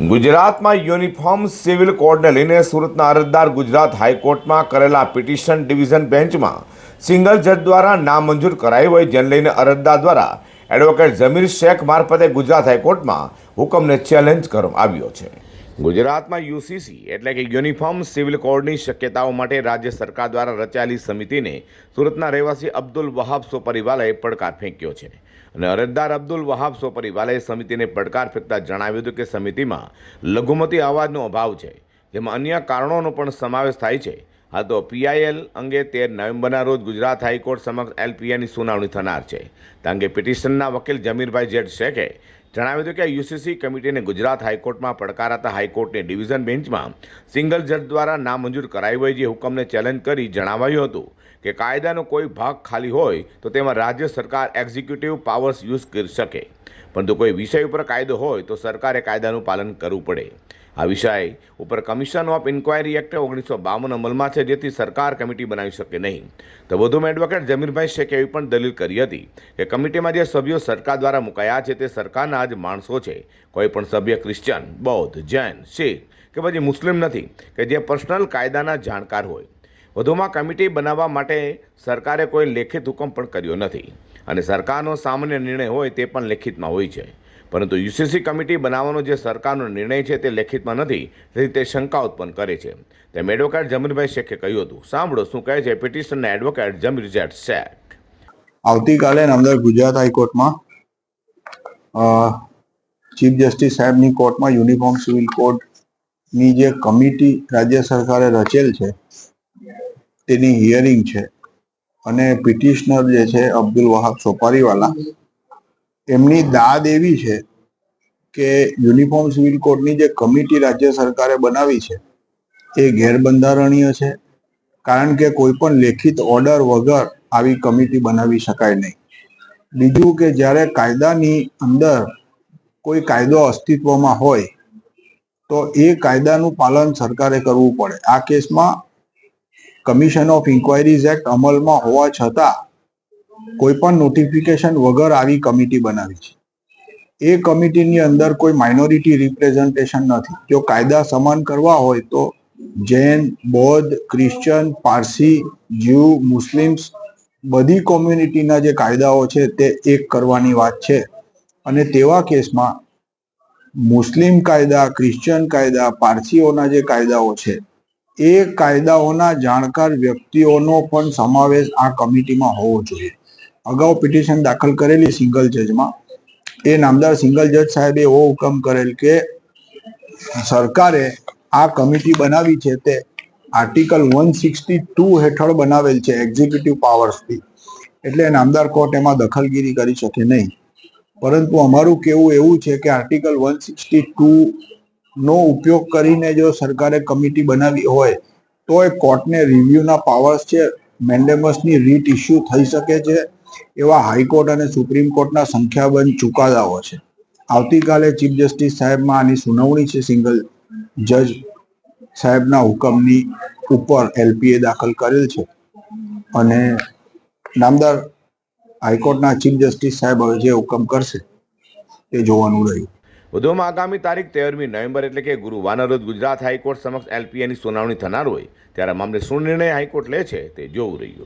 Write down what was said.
ગુજરાતમાં uniform civil કોડને લઈને સુરતના અરજદાર ગુજરાત હાઈકોર્ટમાં કરેલા પિટિશન ડિવિઝન બેન્ચમાં સિંગલ જજ દ્વારા નામંજૂર કરાઈ હોય, જેને લઈને અરજદાર દ્વારા એડવોકેટ જમીર શેખ મારફતે ગુજરાત હાઈકોર્ટમાં હુકમને ચેલેન્જ કરવામાં આવ્યો છે। ગુજરાતમાં યુસીસી એટલે કે યુનિફોર્મ સિવિલ કોડની શક્યતાઓ માટે રાજ્ય સરકાર દ્વારા રચાયેલી સમિતિને સુરતના રહેવાસી અબ્દુલ વહાબ સોપરીવાલાએ પડકાર ફેંક્યો છે અને અરજદાર અબ્દુલ વહાબ સોપરીવાલાએ સમિતિને પડકાર ફેંકતા જણાવ્યું હતું કે સમિતિમાં લઘુમતી અવાજનો અભાવ છે, જેમાં અન્ય કારણોનો પણ સમાવેશ થાય છે। હા તો પીઆઈએલ અંગે 13 નવેમ્બરના રોજ ગુજરાત હાઈકોર્ટ સમક્ષ એલપીઆની સુનાવણી થનાર છે। તે અંગે પિટિશનના વકીલ જમીરભાઈ જેડ શેખે જણાવ્યું હતું કે યુસીસી કમિટીને ગુજરાત હાઈકોર્ટમાં પડકારાતા હાઈકોર્ટની ડિવિઝન બેન્ચમાં સિંગલ જજ દ્વારા નામંજૂર કરાઈ હોય, જે હુકમને ચેલેન્જ કરી જણાવાયું હતું કે કાયદાનો કોઈ ભાગ ખાલી હોય તો તેમાં રાજ્ય સરકાર એક્ઝિક્યુટિવ પાવર્સ યુઝ કરી શકે, પરંતુ કોઈ વિષય ઉપર કાયદો હોય તો સરકારે કાયદાનું પાલન કરવું પડે। આ વિષય ઉપર કમિશન ઓફ ઇન્ક્વાયરી એક્ટ 1952 અમલમાં છે, જેથી સરકાર કમિટી બનાવી શકે નહીં। તો વધુમાં એડવોકેટ જમીરભાઈ શેખે એવી પણ દલીલ કરી હતી કે કમિટીમાં જે સભ્યો સરકાર દ્વારા મુકાયા છે તે સરકારના જ માણસો છે। કોઈ પણ સભ્ય ક્રિશ્ચિયન, બૌદ્ધ, જૈન, શીખ કે પછી મુસ્લિમ નથી કે જે પર્સનલ કાયદાના જાણકાર હોય। વધુમાં કમિટી બનાવવા માટે સરકારે કોઈ લેખિત હુકમ પણ કર્યો નથી અને સરકારનો સામાન્ય નિર્ણય હોય તે પણ લેખિતમાં હોય છે, પરંતુ યુસીસી કમિટી બનાવવાનો જે સરકારનો નિર્ણય છે તે લેખિતમાં નથી, તેથી તે શંકા ઉત્પન્ન કરે છે। તેમ એડવોકેટ જમીરભાઈ શેખે કહ્યું હતું। સાંભળો શું કહે છે પિટિશનના એડવોકેટ જમીર જેડ શેખ। આવતીકાલે નામદાર ગુજરાત હાઈકોર્ટમાં ચીફ જસ્ટિસ સાહેબની કોર્ટમાં યુનિફોર્મ સિવિલ કોડની જે કમિટી રાજ્ય સરકારે રચેલ છે તેની હિયરિંગ છે અને પિટિશનર જે છે અબ્દુલ વહાબ સોપારીવાલા, એમની દાદ એવી છે કે યુનિફોર્મ સિવિલ કોડની જે કમિટી રાજ્ય સરકારે બનાવી છે એ ગેરબંધારણીય છે, કારણ કે કોઈ પણ લેખિત ઓર્ડર વગર આવી કમિટી બનાવી શકાય નહીં। બીજું કે જ્યારે કાયદાની અંદર કોઈ કાયદો અસ્તિત્વમાં હોય તો એ કાયદાનું પાલન સરકારે કરવું પડે। આ કેસમાં કમિશન ઓફ ઇન્ક્વાયરીઝ એક્ટ અમલમાં હોવા છતાં કોઈ પણ નોટિફિકેશન વગર આવી કમિટી બનાવી છે। એ કમિટીની અંદર કોઈ માઇનોરિટી રિપ્રેઝન્ટેશન નથી। જો કાયદા સમાન કરવા હોય તો જૈન, બૌદ્ધ, ક્રિશ્ચન, પારસી, જ્યુ, મુસ્લિમ્સ બધી કોમ્યુનિટીના જે કાયદાઓ છે તે એક કરવાની વાત છે અને તેવા કેસમાં મુસ્લિમ કાયદા, ક્રિશ્ચિયન કાયદા, પારસીઓના જે કાયદાઓ છે એ કાયદાઓના જાણકાર વ્યક્તિઓનો પણ સમાવેશ આ કમિટીમાં હોવો જોઈએ। અગાઉ પિટિશન દાખલ કરેલી સિંગલ જજમાં એ નામદાર સિંગલ જજ સાહેબે એવો હુકમ કરેલ કે સરકારે આ કમિટી બનાવી છે તે આર્ટિકલ 162 હેઠળ બનાવેલ છે એક્ઝિક્યુટિવ પાવર્સથી, એટલે નામદાર કોર્ટ એમાં દખલગીરી કરી શકે નહીં। પરંતુ અમારું કહેવું એવું છે કે આર્ટિકલ 162 નો ઉપયોગ કરીને જો સરકારે કમિટી બનાવી હોય તો એ કોર્ટને રિવ્યુના પાવર્સ છે, મેન્ડેમસની રીટ ઇસ્યુ થઈ શકે છે, એવા હાઈકોર્ટ અને સુપ્રીમ કોર્ટના સંખ્યાબંધ ચુકાદાઓ છે। આવતીકાલે ચીફ જસ્ટિસ સાહેબમાં આની સુનાવણી છે। સિંગલ જજ સાહેબના હુકમની ઉપર એલપીએ દાખલ કરેલ છે અને નામદાર હાઈકોર્ટના ચીફ જસ્ટિસ સાહેબ હવે જે હુકમ કરશે તે જોવાનું રહ્યું। વધુમાં આગામી તારીખ 13મી નવેમ્બર એટલે કે ગુરુવારના રોજ ગુજરાત હાઈકોર્ટ સમક્ષ એલપીએની સુનાવણી થનાર હોય, ત્યારે મામલે શું નિર્ણય હાઈકોર્ટ લે છે તે જોવું રહ્યું।